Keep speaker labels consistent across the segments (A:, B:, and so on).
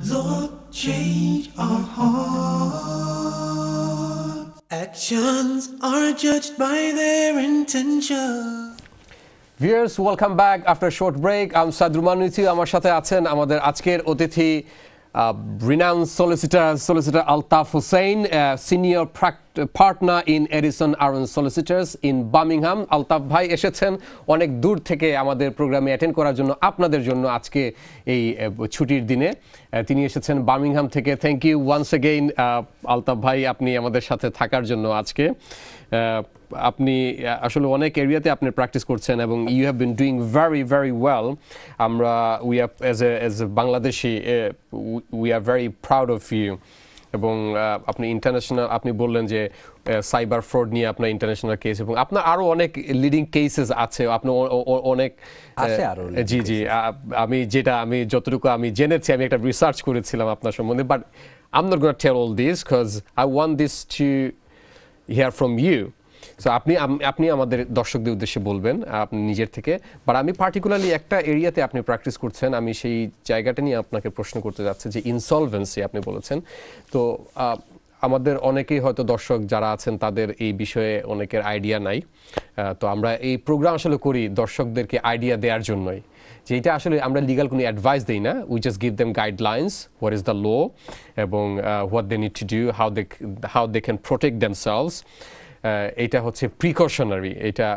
A: Lord, change our hearts. Actions are judged by their intention.
B: Viewers, welcome back after a short break. I'm Syed Rumman with you. আমার সাথে আছেন আমাদের আজকের অতিথি renowned solicitor Altaf Hussain, senior partner in Edison Aaron Solicitors in Birmingham. Altaf ভাই এসেছেন অনেক দূর থেকে আমাদের প্রোগ্রামে অ্যাটেন্ড করার জন্য, আপনাদের জন্য আজকে এই ছুটির দিনে তিনি এসেছেন বার্মিংহাম থেকে। Thank you once again Altaf ভাই, আপনি আমাদের সাথে থাকার জন্য আজকে। আপনি আসলে অনেক এরিয়াতে আপনি প্র্যাকটিস করছেন এবং you have been doing very well. আমরা we have as a Bangladeshi we are very proud of you. এবং আপনি ইন্টারন্যাশনাল, আপনি বললেন যে সাইবার ফ্রড নিয়ে আপনার ইন্টারন্যাশনাল কেস, এবং আপনার আরও অনেক লিডিং কেসেস আছে, আপনি অনেক জি আমি যতটুকু আমি জেনেছি, আমি একটা রিসার্চ করেছিলাম আপনার সম্বন্ধে, but I am not gonna tell all this because I want this to hear from you. So আপনি আমাদের দর্শকদের উদ্দেশ্যে বলবেন আপনি নিজের থেকে, বাট আমি পার্টিকুলারলি একটা এরিয়াতে আপনি প্র্যাকটিস করছেন, আমি সেই জায়গাটা নিয়ে আপনাকে প্রশ্ন করতে যাচ্ছি যে ইনসলভেন্সি আপনি বলেছেন। তো আমাদের অনেকেই হয়তো দর্শক যারা আছেন তাদের এই বিষয়ে অনেকের আইডিয়া নাই। তো আমরা এই প্রোগ্রাম আসলে করি দর্শকদেরকে আইডিয়া দেওয়ার জন্যই, যে এটা আসলে আমরা লিগাল কোনো অ্যাডভাইস দিই না, we just give them guidelines, what is the law এবং what they need to do, how they can protect themselves. এটা হচ্ছে প্রিকশনারি, এটা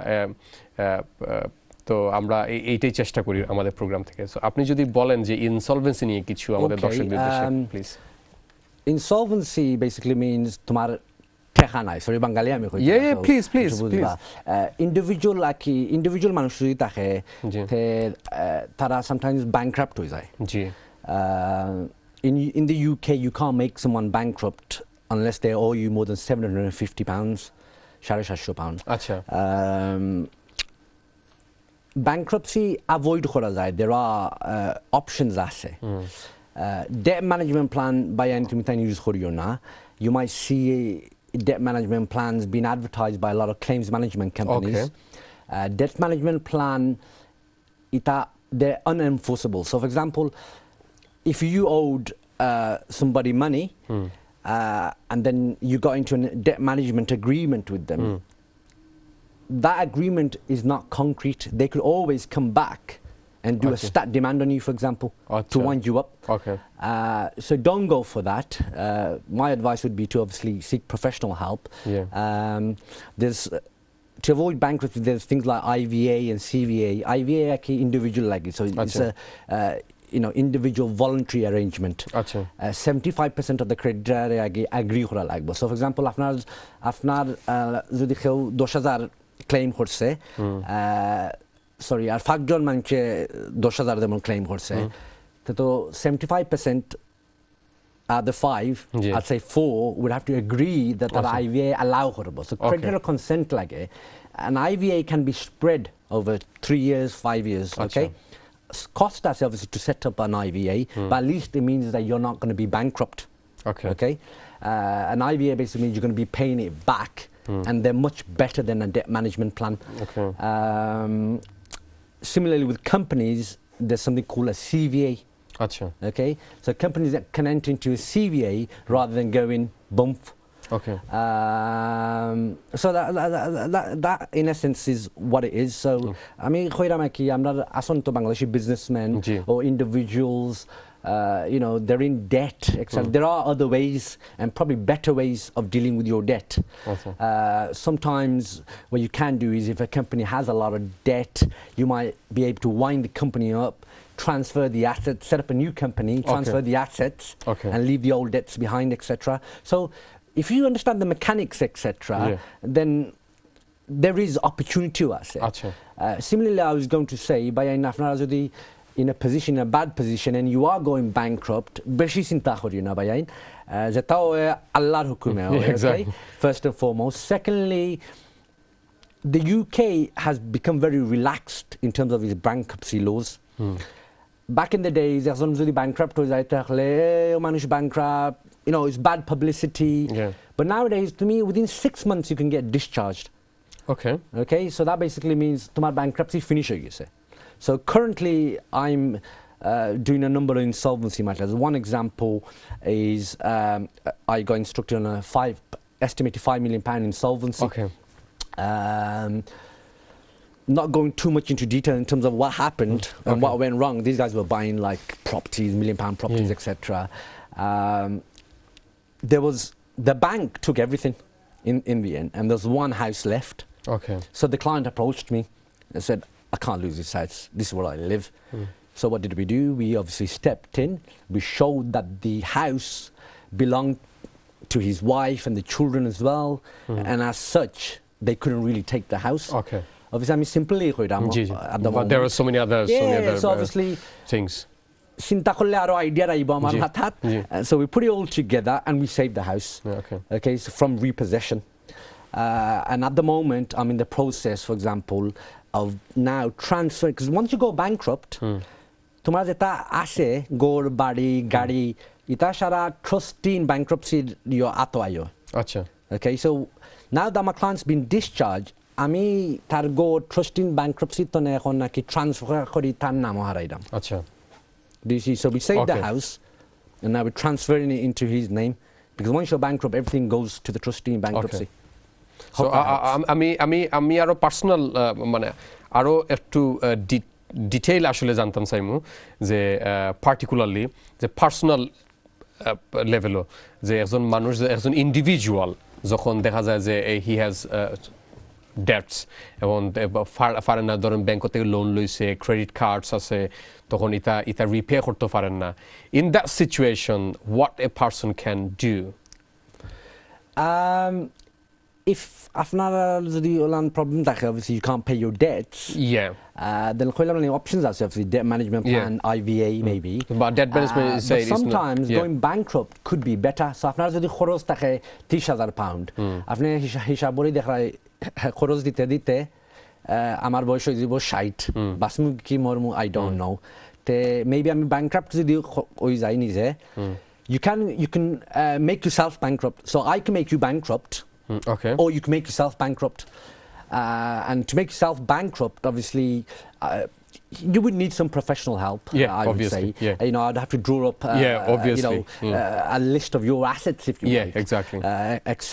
B: তো আমরা এইটাই চেষ্টা করি আমাদের প্রোগ্রাম থেকে। সো আপনি যদি বলেন যে ইনসলভেন্সি নিয়ে কিছু আমাদের দর্শকদের উদ্দেশ্যে প্লিজ।
C: Insolvency basically means তোমার ঠেকা নাই, সরি বাঙালি আমি কই।
B: প্লিজ
C: ইন্ডিভিজুয়াল মানুষ যদি থাকে তারা sometimes bankrupt হয়ে যায়।
B: জি।
C: In the UK you can't make someone bankrupt unless they owe you more than £750, £750.
B: আচ্ছা।
C: Bankruptcy avoid করা যায়, there are options আছে। Debt management plan by তুমি তাই use করিও না। You might see debt management plans being advertised by a lot of claims management companies. Debt management plan, they're unenforceable. So for example, if you owed somebody money and then you got into a debt management agreement with them, that agreement is not concrete. They could always come back and do a stat demand on you, for example, to wind you up. So don't go for that. My advice would be to obviously seek professional help. There's to avoid bankruptcy, there's things like IVA and CVA. IVA actually individual like it, so it's a individual voluntary arrangement. 75% of the creditor agree করা লাগবে। So for example, আপনার যদি কেউ 10,000 claim করছে, sorry আর 5 জন মানুষে 10,000 যেমন claim করছে, তো 75% the 5, I'd say 4 would have to agree that that IVA allow করব। So creditor consent লাগে, and IVA can be spread over 3 years, 5 years. Okay, cost us obviously to set up an IVA, but at least it means that you're not going to be bankrupt. Okay, an IVA basically means you're going to be paying it back, and they're much better than a debt management plan. Similarly with companies, there's something called a CVA. Okay, so companies that can enter into a CVA rather than go in bump. So that in essence is what it is. So I mean, I'm not a Bangladeshi businessmen or individuals, they're in debt, etc. There are other ways and probably better ways of dealing with your debt. Sometimes what you can do is, if a company has a lot of debt, you might be able to wind the company up, transfer the assets, set up a new company, transfer the assets, and leave the old debts behind, etc. So if you understand the mechanics, etc., then there is opportunity to us. Similarly, I was going to say, by in a position, a bad position, and you are going bankrupt, beshi sinta koriyo na bayan, jetao Allah's hukume hoy, okay? First and foremost. Secondly, the UK has become very relaxed in terms of its bankruptcy laws. Back in the days, একজন যদি bankrupt হয়ে যায় তাহলে মানুষ bankrupt, it's bad publicity. But nowadays, to me, within 6 months you can get discharged. Okay, so that basically means তোমার bankruptcy finish হয়ে গেছে. So currently I'm doing a number of insolvency matters. One example is I got instructed on a estimated £5 million insolvency.
B: Okay.
C: Not going too much into detail in terms of what happened and what went wrong. These guys were buying like properties, £1 million properties, etc. The bank took everything in the end, and there's one house left.
B: Okay.
C: So the client approached me and said, I can't lose this house. This is where I live. So what did we do? We obviously stepped in. We showed that the house belonged to his wife and the children as well. And as such, they couldn't really take the house.
B: Okay.
C: Obviously, I mean, simply,
B: But there are so many other,
C: so obviously,
B: things.
C: So we put it all together and we saved the house. Okay, so from repossession. And at the moment, I'm in the process, for example, of now transferring, because once you go bankrupt, তোমার যেটা আসে গোর বাড়ি গাড়ি এটা সারা trustee in bankruptcy আতো আয়ো
B: আচ্ছা
C: okay so now that my client's been discharged আমি তার গো trustee in bankruptcy তো না এখন নাকি ট্রান্সফার করি তার নাম হারাইলাম
B: আচ্ছা
C: do you see so we saved the house and now we're transferring it into his name because once you're bankrupt everything goes to the trustee in bankruptcy
B: so আমি আরো পার্সোনাল মানে আরো একটু ডিটেইল আসলে জানতাম চাইমু যে পার্টিকুলারলি যে personal লেভেলও যে একজন মানুষ একজন ইন্ডিভিজুয়াল যখন দেখা যায় যে হি হ্যাজ ডেটস এবং পারেন না ধরেন ব্যাংক থেকে লোন লইছে ক্রেডিট কার্ডস আছে তখন ইটা রিপে করতে পারেন না in that situation what a person can do
C: if আপনারা যদি ওলান প্রবলেম থাকে obviously you can't pay your debts then কইলাম any options আছে obviously debt management plan IVA maybe
B: but debt management is
C: but sometimes going bankrupt could be better so আপনার যদি খরচ থাকে 30,000 pound আপনি হিসাব করে দেখায় খরচ দিতে দিতে আমার বয়স হয়ে যাব 60 বাসমু কি মরমু I don't know তে maybe আমি bankrupt যদি হই যাই নিজে you can make yourself bankrupt so I can make you bankrupt
B: okay
C: or you can make yourself bankrupt and to make yourself bankrupt obviously you would need some professional help I would say you know I'd have to draw up
B: obviously
C: you know a list of your assets if you like
B: exactly
C: etc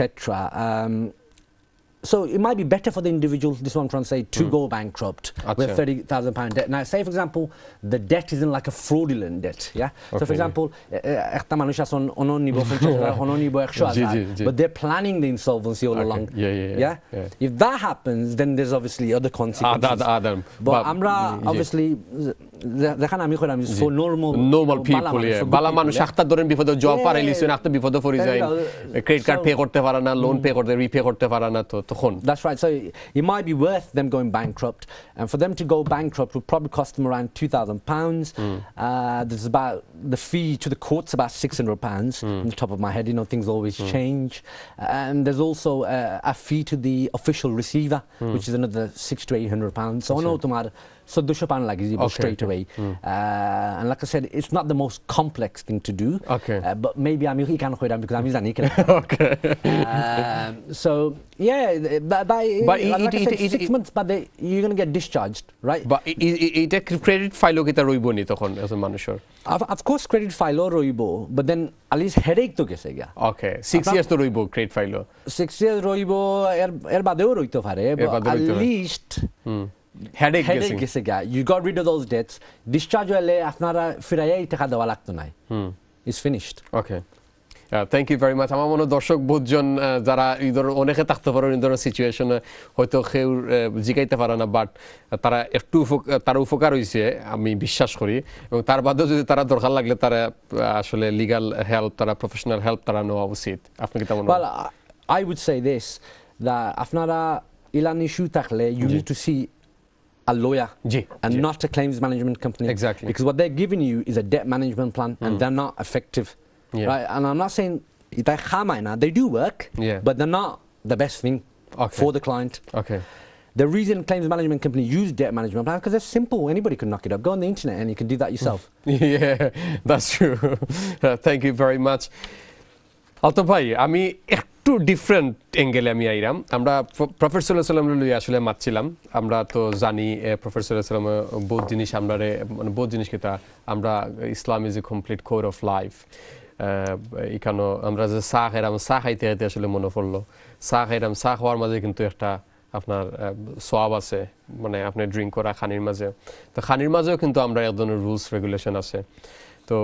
C: so it might be better for the individual this is what I'm trying to say to go bankrupt with £30,000 debt now say for example the debt isn't like a fraudulent debt so for example একটা মানুষ আছে অনন নিব 50,000 অনন নিব 100,000 but they're planning the insolvency all along if that happens then there's obviously other consequences but আমরা obviously দেখেন আমি কইলাম for normal
B: people বালা মানুষ একটা ধরেন বিপদে জব পারাইলিছেন একটা বিপদে পড়ে যায় ক্রেডিট কার্ড পে করতে পারে না লোন পে করতে রিপে করতে পারে না তো
C: That's right. So it might be worth them going bankrupt, and for them to go bankrupt would probably cost them around £2,000. There's about the fee to the courts about £600. On the top of my head, you know, things always change, and there's also a fee to the official receiver, which is another £600 to £800. So I know so £200 like straight away, and like I said, it's not the most complex thing to do. But maybe I'm because I'm
B: okay.
C: So yeah, but like I said, 6 months, but you're going to get discharged, right?
B: But এটা credit file কিটা রইব নি তখন as a মানুষের
C: of course credit file রইব but then at least headache তো গেছে গিয়া
B: okay 6 years তো রইব credit file
C: 6 years রইব এর বাদেও রইতে পারে but at least
B: headache
C: গেছে গিয়া you got rid of those debts discharge হলে আপনারা ফিরাইয়া টাকা দেওয়া লাগতো না it's finished
B: okay thank you very much আমার মনে দর্শক বহুজন যারা এই ধরনের অনেকে থাকতে পারে এই ধরনের সিচুয়েশনে হয়তো কেউ জিগাইতে পারে না বাট তারা একটু তারা উপকার হয়েছে আমি বিশ্বাস করি এবং তার বাদেও যদি তারা দরকার লাগলে তারা আসলে লিগ্যাল হেল্প তারা প্রফেশনাল হেল্প তারা নেওয়া উচিত আপনি কি তেমন
C: well I would say this that আপনারা ইলান ইস্যু থাকলে you need to see a lawyer and not a claims management company
B: exactly
C: because what they're giving you is a debt management plan and they're not effective right and I'm not saying they do work but they're not the best thing for the client the reason claims management company use debt management plan because they're simple anybody can knock it up go on the internet and you can do that yourself
B: that's true thank you very much Altaf bhai আমি একটু different অ্যাঙ্গেলে আমি আইরাম আমরা professor সাল্লাল্লাহু আলাইহি ওয়াসাল্লাম লইয়া আসলে মাতছিলাম আমরা তো জানি প্রফেসর সাল্লাল্লাহু আলাইহি ওয়াসাল্লাম বহুত জিনিস আমরা মানে বহুত জিনিস কিতা আমরা Islam is a complete core of life এখানে আমরা যে চা খাইরাম চা খাইতে খাইতে আসলে মনে পড়লো চা খাইরাম চা খাওয়ার মাঝে কিন্তু একটা আপনার সোয়াব আছে মানে আপনি ড্রিঙ্ক করা খানির মাঝে তো খানির মাঝেও কিন্তু আমরা এক ধরনের রুলস রেগুলেশন আছে তো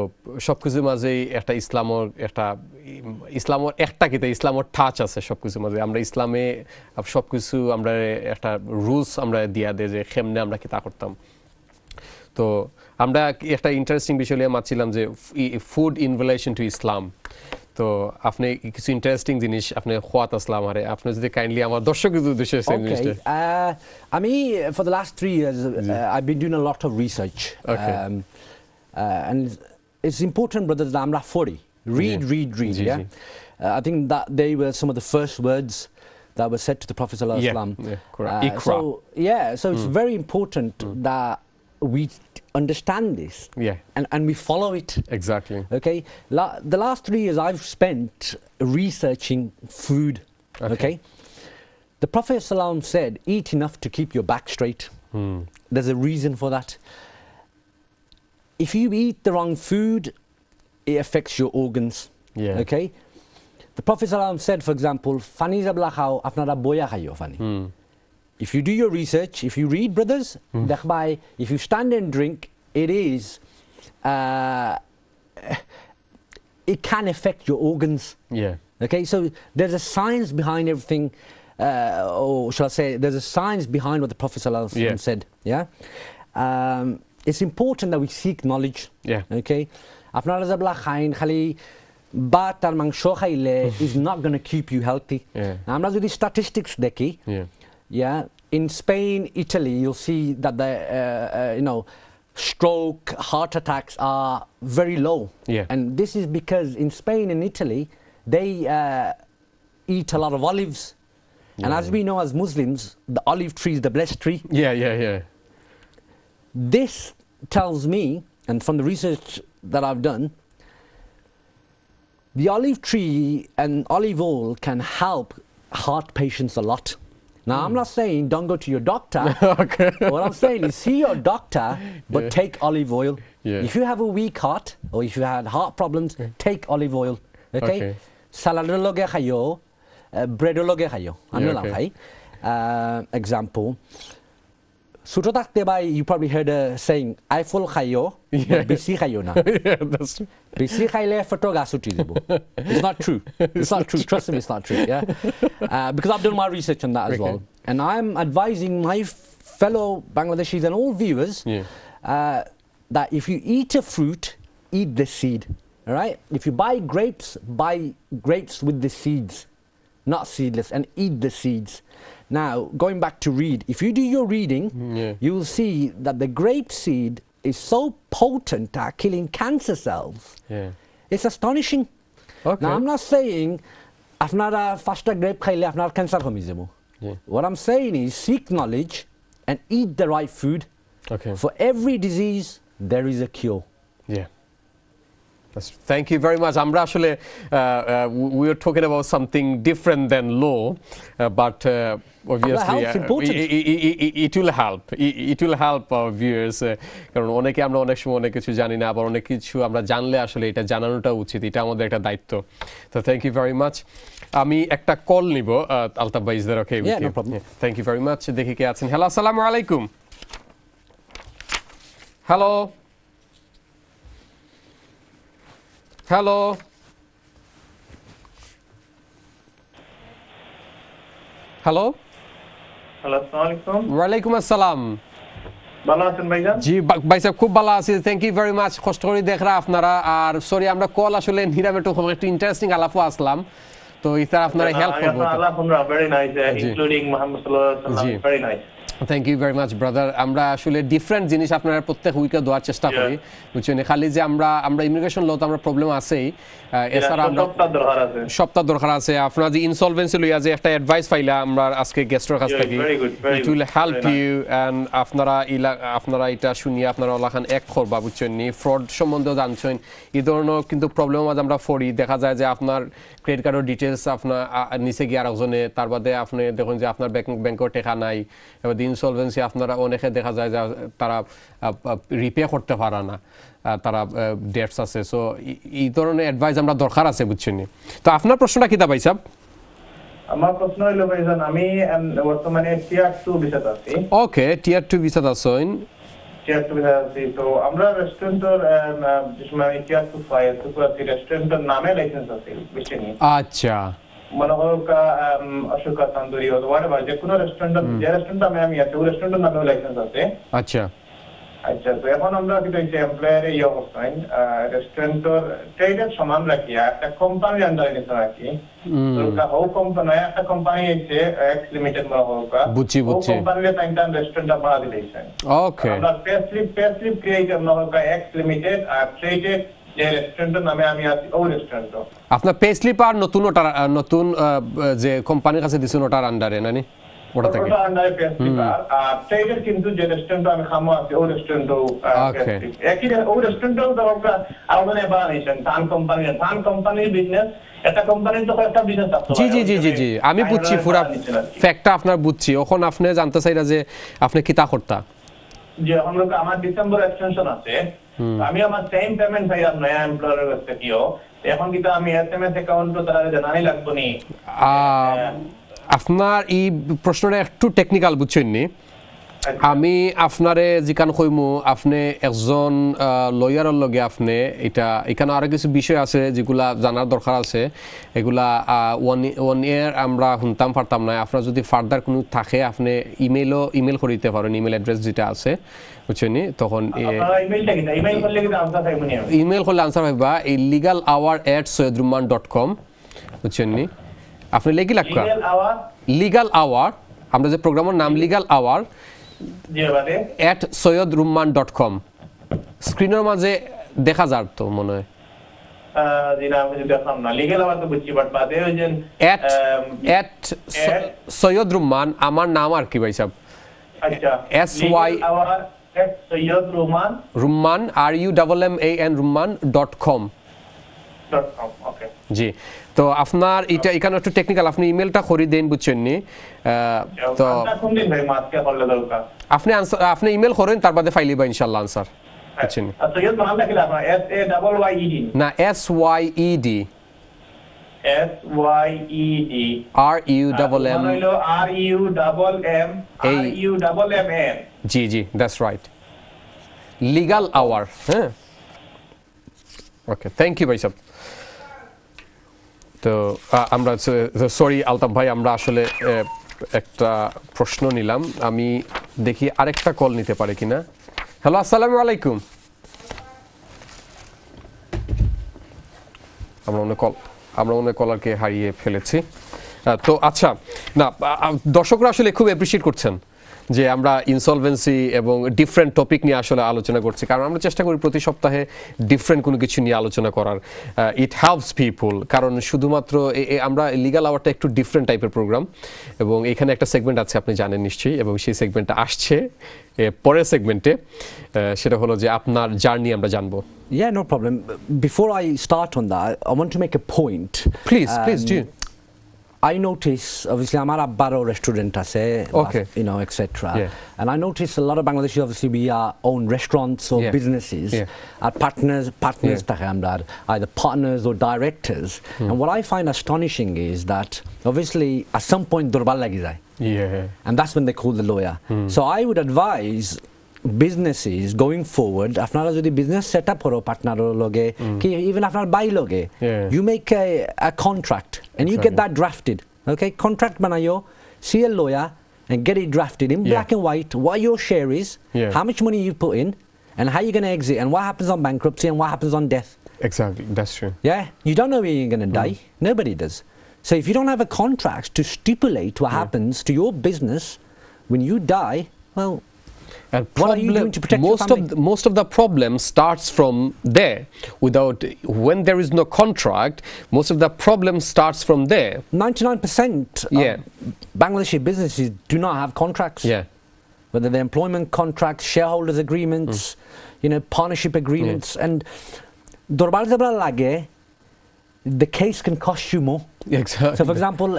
B: সবকিছুর মাঝেই একটা ইসলামের একটা কিতা ইসলামের টাচ আছে সবকিছুর মাঝে আমরা ইসলামে সবকিছু আমরা একটা রুলস আমরা দিয়া দেয় যে কেমনে আমরা কিতা করতাম তো আমরা একটা ইন্টারেস্টিং বিষয় নিয়ে মাতছিলাম যে ফুড ইন রিলেশন টু ইসলাম তো আপনি কিছু ইন্টারেস্টিং জিনিস আপনি খোয়াত আসলাম আরে আপনি যদি কাইন্ডলি আমার দর্শকদের উদ্দেশ্যে সেই জিনিসটা
C: আমি for the last 3 years I've been doing a lot of research and it's important brothers that amra 40 read yeah I think that they were some of the first words that were said to the Prophet sallallahu alaihi wasallam so it's very important that we understand this and we follow it
B: exactly
C: okay the last 3 years I've spent researching food okay the Prophet sallallahu alaihi wasallam said eat enough to keep your back straight there's a reason for that if you eat the wrong food it affects your organs okay the Prophet sallallahu alaihi wasallam said for example fani zabla khao apnara boya khaiyo fani if you do your research, if you read, brothers, if you stand and drink, it can affect your organs. Okay, so there's a science behind everything, or shall I say, there's a science behind what the Prophet ﷺ said. It's important that we seek knowledge. Okay, আপনারা যাবলা খাইন খালি ভাত আর মাংস খাইলে is not going to keep you healthy. আমরা যদি statistics দেখি in Spain, Italy, you'll see that the stroke, heart attacks are very low. And this is because in Spain and Italy, they eat a lot of olives. And as we know as Muslims, the olive tree is the blessed tree. This tells me, and from the research that I've done, the olive tree and olive oil can help heart patients a lot. Now, I'm not saying don't go to your doctor. What I'm saying is see your doctor, but take olive oil. If you have a weak heart or if you had heart problems, take olive oil. Okay? Salad loge khayo, bread loge khayo. Example. Suto takte bai, you probably heard a saying, I full khayo, bisi khayo na.
B: That's true.
C: Bisi khayle fotoga suti debo. It's not true. It's not true. Trust me, it's not true. Because I've done my research on that as well, and I'm advising my fellow Bangladeshis and all viewers that if you eat a fruit, eat the seed. All right. If you buy grapes with the seeds, not seedless, and eat the seeds. Now, going back to read, if you do your reading, you will see that the grape seed is so potent at killing cancer cells. It's astonishing. Now, I'm not saying আপনারা ফার্স্টটা grape খাইলে আপনার cancer কমে যাব what I'm saying is seek knowledge and eat the right food for every disease there is a cure
B: Thank you very much. Amra ashole we are talking about something different than law, but obviously it will help. It will help our viewers. কারণ অনেকে আমরা অনেক সময় অনেক কিছু জানি না, আবার অনেক কিছু আমরা জানলে আসলে এটা জানানোটা উচিত, এটা আমাদের একটা দায়িত্ব। So thank you very much. আমি একটা কল নিব আলতাফ ভাই, is that okay with you?
C: No problem.
B: Thank you very much. দেখি কে আছেন। হ্যালো, আসসালামু আলাইকুম। হ্যালো হ্যালো হ্যালো
D: হ্যালো, আসসালামু আলাইকুম।
B: ওয়ালাইকুম আসসালাম।
D: ভালো আছেন ভাইজান?
B: জি ভাই সাহেব, খুব ভালো আছি, থ্যাংক ইউ ভেরি মাচ। কষ্ট করে দেখরা আপনারা, আর সরি আমরা কল আসলে নিরামে একটু ইন্টারেস্টিং আলাপও আসলাম, তো এটা আপনারা হেল্প করবো।
D: আলাপ আমরা ভেরি নাইস ইনক্লুডিং মুহাম্মদ সাল্লাল্লাহু আলাইহি ওয়াসাল্লাম, very nice.
B: Thank you very much brother. আমরা আসলে ডিফারেন্ট জিনিস আপনারা প্রত্যেক উইকে দেওয়ার চেষ্টা করি, বুঝছেন? খালি যে আমরা ইমিগ্রেশন ল তো আমরা প্রবলেম আছেই, এছাড়া আমরা সপ্তাহ দরকার আছে। আপনারা যে ইনসলভেন্সি লইয়া যে একটা অ্যাডভাইস পাইলা আমরা আজকে গেস্টের কাছ থেকে, it will help you and আপনারা এটা শুনিয়ে আপনারা ওলাখান এক করবা, বুঝছেন নি? ফ্রড সম্বন্ধেও জানছেন, এই ধরনের কিন্তু প্রবলেম আজ আমরা পড়ি। দেখা যায় যে আপনার ক্রেডিট কার্ডের ডিটেলস আপনার নিচে গিয়ে আরেকজনে, তার বাদে আপনি দেখুন যে আপনার ব্যাংকের টাকা নাই, এবার ইনসলভেন্সি আপনারা অনেকে দেখা যায় যে তারা রিপে করতে পারে না, তারা ডেটস আছে। সো এই ধরনের অ্যাডভাইস আমরা দরকার আছে, বুঝছেন? তো আপনার প্রশ্নটা কি ভাই সাহেব?
D: আমার প্রশ্ন হইলো ভাইজান, আমি বর্তমানে টিয়ার 2 ভিসাতে আছি।
B: ওকে, টিয়ার 2 ভিসাতে আছেন।
D: টিয়ার 2 ভিসাতে আছি। তো আমরা রেস্টুরেন্টের মানে টিয়ার 2 ফাইল তো রেস্টুরেন্টের নামে লাইসেন্স আছে, বুঝছেন?
B: আচ্ছা,
D: মানে হোকা অশোকা তন্দুরি হোয়াটএভার, যে কোনো রেস্টুরেন্ট, যে রেস্টুরেন্ট আমি আছি ওই রেস্টুরেন্টের নামে লাইসেন্স আছে।
B: আচ্ছা
D: আচ্ছা, তো এখন আমরা কি হইছে এমপ্লয়ার এই অবস্থায় রেস্টুরেন্টের ট্রেডের সমান রাখিয়া একটা কোম্পানির আন্ডারে নিতে রাখি। তো হাউ কোম্পানি একটা কোম্পানি আছে এক্স লিমিটেড মনে হোকা,
B: বুঝছি
D: কোম্পানির টাইমটা রেস্টুরেন্টটা বাড়া দিলেছেন।
B: ওকে,
D: আমরা পে স্লিপ ক্রিয়েট মনে হোকা এক্স লিমিটেড আর ট্রেডেড যে রেস্টুরেন্টের নামে আমি আছি ওই রেস্টুরেন্ট।
B: আপনার পে স্লিপ আর নতুন যে কোম্পানির কাছে দিছেন ওটার আন্ডারে নানি? ওটা থেকে
D: ওটা আন্ডারে পে স্লিপ আর ট্রেডের কিন্তু যে রেস্টুরেন্ট আমি খামো আছে ওই রেস্টুরেন্টও একই ওই রেস্টুরেন্টও দরকার আলাদা বানাইছেন। ধান কোম্পানির বিজনেস, একটা কোম্পানির তো একটা বিজনেস আছে।
B: জি জি জি জি জি, আমি বুঝছি, পুরো ফ্যাক্টটা আপনার বুঝছি। এখন আপনি জানতে চাইরা যে আপনি কিতা করতা?
D: যে আমরা আমার ডিসেম্বর এক্সটেনশন আছে, আমি আমার সেম পেমেন্ট ভাই আর নয়া এমপ্লয়ারের কাছ থেকেও, এখন কিন্তু আমি এসএমএস অ্যাকাউন্ট তো তারা জানাই লাগবে নি।
B: আপনার এই প্রশ্নটা একটু টেকনিক্যাল, বুঝছেন নি? আমি আপনারে জিকান কইমু, আপনি একজন লয়ারের লগে আপনি এটা এখানে আরো কিছু বিষয় আছে যেগুলা জানার দরকার আছে। এগুলা ওয়ান ইয়ার আমরা শুনতাম পারতাম না। আপনার যদি ফার্দার কোনো থাকে আপনি ইমেল করে দিতে পারেন, ইমেল অ্যাড্রেস যেটা আছে, বুঝছেন? তখন ইমেল করলে আনসার পাইবা legalhour@syedrumman.com, বুঝছেন? আপনি লেগে লাগবা লিগাল আওয়ার, আমরা যে প্রোগ্রামের নাম লিগাল আওয়ার @syedrumman.com। স্ক্রিনের মাঝে দেখা যার তো মনে হয় সৈয়দ রুম্মান, আমার নাম আর কি ভাই সাহেব, SY রুম্মান RUMMAN Rumman.com। জি, তো আপনার এটা এখানে একটু টেকনিক্যাল, আপনি ইমেলটা করে দেন, বুঝছেন নি? তো আপনি ইমেল করেন, তার বাদে ফাইলিবা ইনশাআল্লাহ আনসার, বুঝছেন? না, SYED RUMMAN। জি জি, দ্যাটস রাইট, লিগাল আওয়ার। হ্যাঁ, ওকে, থ্যাংক ইউ ভাই সাহেব। তো আমরা সরি আলতাফ ভাই, আমরা আসলে একটা প্রশ্ন নিলাম, আমি দেখি আরেকটা কল নিতে পারে কিনা। হ্যালো, আসসালামু আলাইকুম। আমরা মনে কলারকে হারিয়ে ফেলেছি। তো আচ্ছা, না দর্শকরা আসলে খুব অ্যাপ্রিশিয়েট করছেন যে আমরা ইনসলভেন্সি এবং ডিফারেন্ট টপিক নিয়ে আসলে আলোচনা করছি, কারণ আমরা চেষ্টা করি প্রতি সপ্তাহে ডিফারেন্ট কোনো কিছু নিয়ে আলোচনা করার। ইট হেল্পস পিপল, কারণ শুধুমাত্র আমরা লিগাল আওয়ারটা একটু ডিফারেন্ট টাইপের প্রোগ্রাম, এবং এখানে একটা সেগমেন্ট আছে আপনি জানেন নিশ্চয়ই, এবং সেই সেগমেন্টটা আসছে পরের সেগমেন্টে, সেটা হলো যে আপনার জার্নি আমরা জানবো।
C: Yeah, no problem. Before I start on that, I want to make a point.
B: Please do.
C: I notice, obviously, I'm at a baro restaurant,
B: Okay.
C: you know, etc.
B: Yeah.
C: And I notice a lot of Bangladeshis, obviously, we own restaurants or businesses, are partners, either partners or directors. And what I find astonishing is that, obviously, at some point, durbal lagi jai.
B: Yeah.
C: And that's when they call the lawyer. So I would advise businesses going forward, আপনারা যদি business set up করো partner লগে, কি even আপনার buy লগে, you make a contract and you get that drafted, okay? Contract বানাইও, see a lawyer and get it drafted in black and white, what your share is, how much money you put in, and how you're going to exit, and what happens on bankruptcy and what happens on death.
B: Exactly, that's true.
C: Yeah, you don't know where you're going to die. Nobody does. So if you don't have a contract to stipulate what happens to your business when you die, well,
B: And
C: what are you doing to protect your family?
B: Most of the problem starts from there. When there is no contract, most of the problem starts from there.
C: 99%
B: Yeah.
C: of Bangladeshi businesses do not have contracts.
B: Yeah.
C: Whether they're employment contracts, shareholders agreements, partnership agreements, and dorbar zabra lage, the case can cost you more.
B: Exactly.
C: So, for example,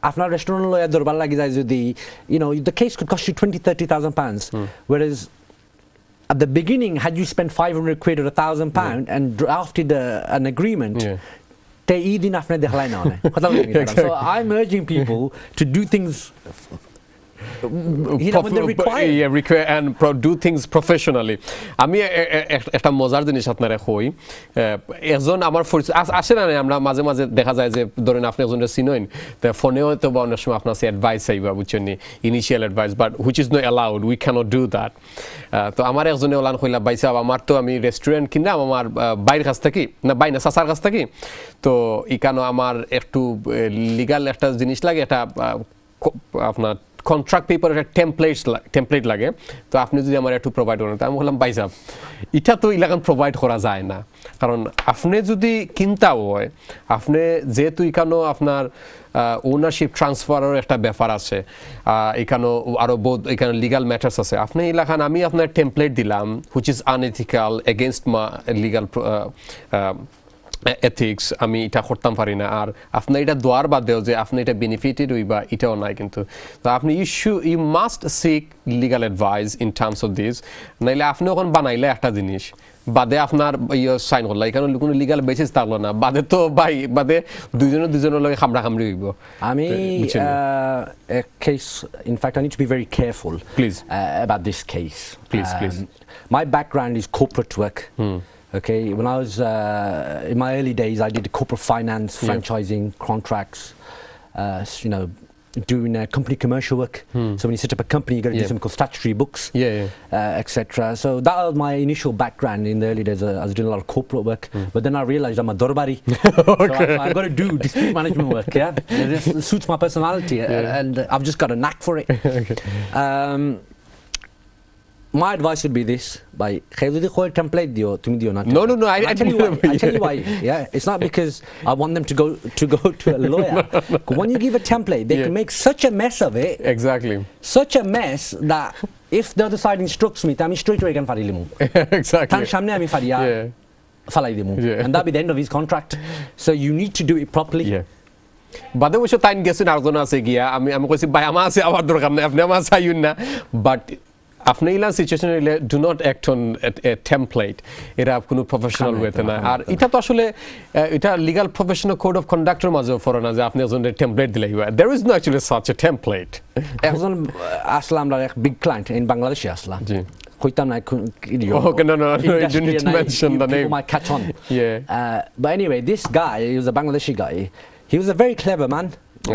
C: after restaurant lawyer dorbar lage the case could cost you 20,000-30,000 pounds, whereas at the beginning, had you spent 500 quid or £1,000 and drafted an agreement.
B: Yeah.
C: So I'm urging people to do things when they're required.
B: Yeah, require and do things professionally. আমি একটা মজার জিনিস আপনারা কই একজন আমার আসে না আমরা মাঝে মাঝে দেখা যায় যে ধরেন আপনি একজনের চিনেন তো ফোনেও তো বা অনেক সময় আপনার অ্যাডভাইস চাইবা বুঝছেন initial advice but which is not allowed we cannot do that তো আমার একজনে ওলান কইলা ভাই সাহেব আমার তো আমি রেস্টুরেন্ট কিনলাম আমার বাইরের কাছ থেকে না বাইনা চাচার কাছ থেকে তো ইকানো আমার একটু লিগাল একটা জিনিস লাগে এটা আপনার কন্ট্রাক্ট পেপার একটা টেমপ্লেট লাগে তো আপনি যদি আমার একটু প্রোভাইড করেন তো আমি বললাম ভাই সাহেব এটা তো ইলাকান প্রোভাইড করা যায় না কারণ আপনি যদি কিনতাও হয় আপনি যেহেতু এখানো আপনার ওনারশিপ ট্রান্সফারের একটা ব্যাপার আছে এখানো আরও বহুত এখানে লিগাল ম্যাটার্স আছে আপনি এলাকান আমি আপনার টেমপ্লেট দিলাম হুইচ ইজ আনএথিক্যাল এগেনস্ট মা লিগাল ethics আমি এটা করতাম পারি না আর আপনি এটা দোয়ার বাদেও যে আপনি এটা বেনিফিটেড হইবা এটাও নাই কিন্তু তো আপনি you must seek legal advice in terms of this নাইলে আপনি ওখান বানাইলে একটা জিনিস বাদে আপনার সাইন করলা এখানে কোনো লিগাল বেসিস থাকলো না বাদে তো ভাই বাদে দুজনের লগে খামড়াখামড়ি হইব
C: আমি a case in fact I need to be very careful
B: please
C: about this case
B: please
C: my background is corporate work Okay, when I was in my early days, I did corporate finance, franchising, contracts, doing company commercial work. So when you set up a company, you got to do something called statutory books, etc. So that was my initial background in the early days. I was doing a lot of corporate work, but then I realized I'm a dorbari. Okay. So I've got to do dispute management work. This suits my personality, and I've just got a knack for it. Okay. My advice would be this: by template
B: No,
C: I tell you why. Yeah, it's not because I want them to go to a lawyer. When you give a template, they can make such a mess of it.
B: Exactly.
C: Such a mess that if the other side instructs me, I'm straight away can farilimu.
B: Exactly.
C: And that'll be the end of his contract. So you need to do it properly.
B: Yeah. বাদে অবশ্য time গেছেন আরেকজন আছে গিয়া আমি কইছি ভাই আমার আছে আমার দরকার নাই আপনি আমার চাইুন না বাট আপনি ইলা সিচুয়েশন হইলে do not act on a template এটা কোনো প্রফেশনাল ওয়েতে না আর এটা তো আসলে এটা লিগ্যাল প্রফেশনাল কোড অফ কন্ডাক্টের মাঝেও পড়ে না যে আপনি একজনের টেমপ্লেট দিলে there is no actually such a template
C: একজন আসলাম আমরা এক বিগ ক্লায়েন্ট ইন বাংলাদেশে আসলা
B: জি
C: কইতাম না
B: okay no you need to mention the name
C: might catch on but anyway this guy, he was a Bangladeshi guy, he was a very clever man,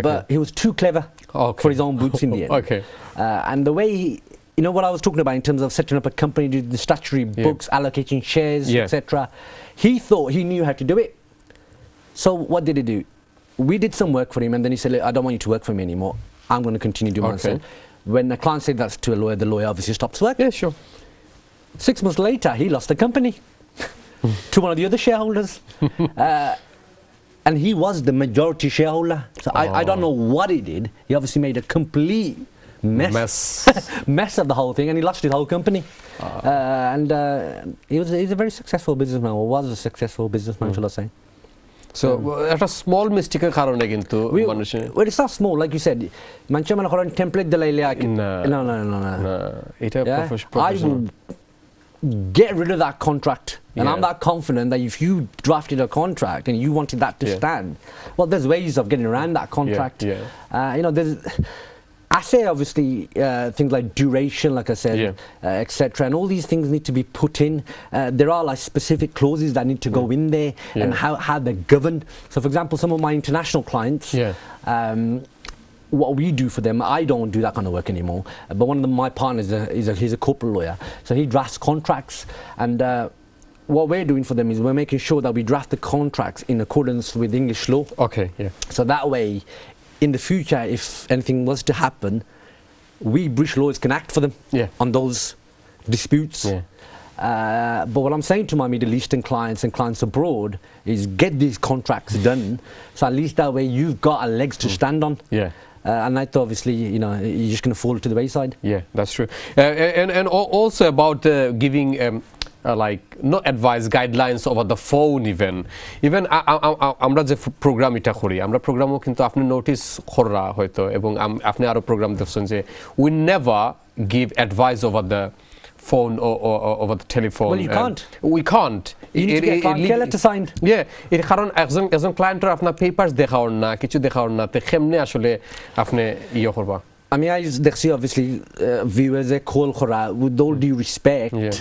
C: but he was too clever for his own boots in the end. And the way what I was talking about in terms of setting up a company, the statutory books, allocating shares, etc. He thought he knew how to do it. So what did he do? We did some work for him, and then he said, I don't want you to work for me anymore. I'm going to continue doing myself. When the client said that to a lawyer, the lawyer obviously stops work.
B: Yeah, sure.
C: 6 months later, he lost the company to one of the other shareholders. And he was the majority shareholder. So I don't know what he did. He obviously made a complete mess of the whole thing, and he lost his whole company. And he's a very successful businessman, or was a successful businessman, shall I say.
B: So একটা small মিস্টেকের কারণে কিন্তু মানুষের
C: well it's not small, like you said মানুষ মানে করেন template দিলাইলে no
B: এটা
C: I will get rid of that contract, and I'm that confident that if you drafted a contract and you wanted that to stand, well, there's ways of getting around that contract. There's I say obviously things like duration, like I said, etc. And all these things need to be put in. There are like specific clauses that need to go in there, and how they're governed. So, for example, some of my international clients, what we do for them, I don't do that kind of work anymore. But one of my partners he's a corporate lawyer, so he drafts contracts, and what we're doing for them is we're making sure that we draft the contracts in accordance with English law.
B: Okay,
C: So that way, in the future, if anything was to happen, we British lawyers can act for them on those disputes. But what I'm saying to my Middle Eastern clients and clients abroad is get these contracts done, so at least that way you've got a legs to stand on. And I thought obviously, you know, you're just going to fall to the wayside.
B: Yeah, that's true. And also about giving like no advice, guidelines over the phone even আমরা যে programme এটা করি আমরা প্রোগ্রামও কিন্তু আপনি notice করা হয়তো এবং আপনি আরো প্রোগ্রাম দেখছেন যে we never give advice over the phone or over the telephone.
C: Well, you can't.
B: We can't.
C: You need to get client letter signed.
B: এর কারণ একজন ক্লায়েন্টের আপনার পেপারস দেখাওর না কিছু দেখাওর না তে কেমনে আসলে আপনি ইয়ে করবা
C: I mean, I see obviously viewers a call khora with all due respect,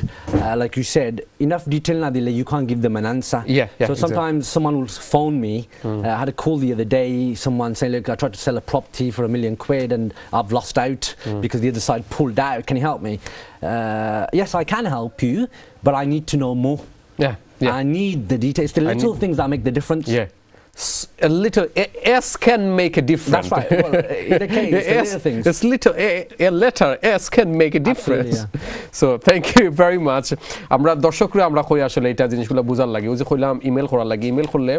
C: like you said, enough detail na dile you can't give them an answer. So sometimes someone will phone me. I had a call the other day. Someone saying, "Look, I tried to sell a property for £1 million and I've lost out because the other side pulled out. Can you help me?" Yes, I can help you, but I need to know more. I need the details. The little things that make the difference.
B: A little S can make a difference.
C: That's right. Well, in the case, the little things.
B: It's little a letter S can make a difference. So thank you very much. আমরা দর্শকরা আমরা কই আসলে এটা জিনিসগুলো বুঝার লাগে ওই যে কইলাম ইমেল করার লাগে ইমেল করলে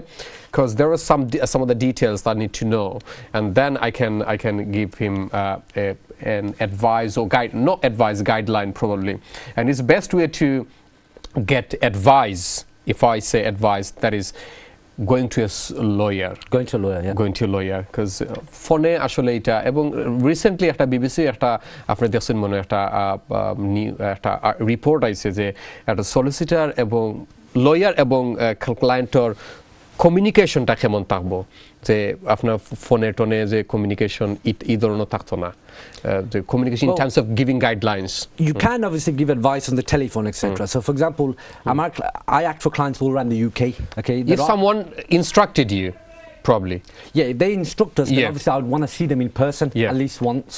B: because there are some of the details that I need to know and then I can give him an advice or guideline probably, and it's best way to get advice. If I say advice, that is going to a lawyer.
C: Going to a lawyer,
B: Going to a lawyer, because phone আসলে এটা এবং recently একটা BBC একটা আপনি দেখছেন মনে একটা report আইছে যে একটা সলিসিটার এবং লয়ার এবং ক্লায়েন্টর কমিউনিকেশনটা কেমন থাকবো যে আপনার ফোনে টোনে যে কমিউনিকেশন এই ধরনের থাকতো না the communication in terms of giving guidelines.
C: You can obviously give advice on the telephone, etc. So for example, I act for clients all around the UK. Okay,
B: if someone instructed you, probably
C: if they instruct us, then obviously I would want to see them in person at least once,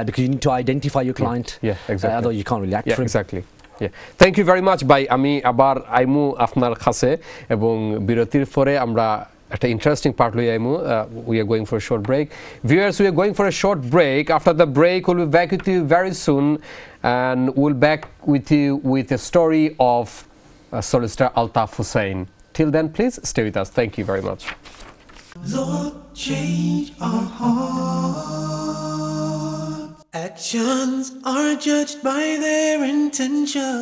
C: because you need to identify your client.
B: Exactly.
C: Otherwise you can't really act for him.
B: Exactly. Thank you very much. By আমি আবার আইমু আপনার কাছে এবং বিরতির পরে আমরা একটা interesting part লই আইমু. We are going for a short break. Viewers, we are going for a short break. After the break, we'll be back with you very soon, and we'll back with you with a story of Solicitor Altaf Hussain. Till then, please stay with us. Thank you very much.
A: Lord, change our hearts. Actions are judged by their intention.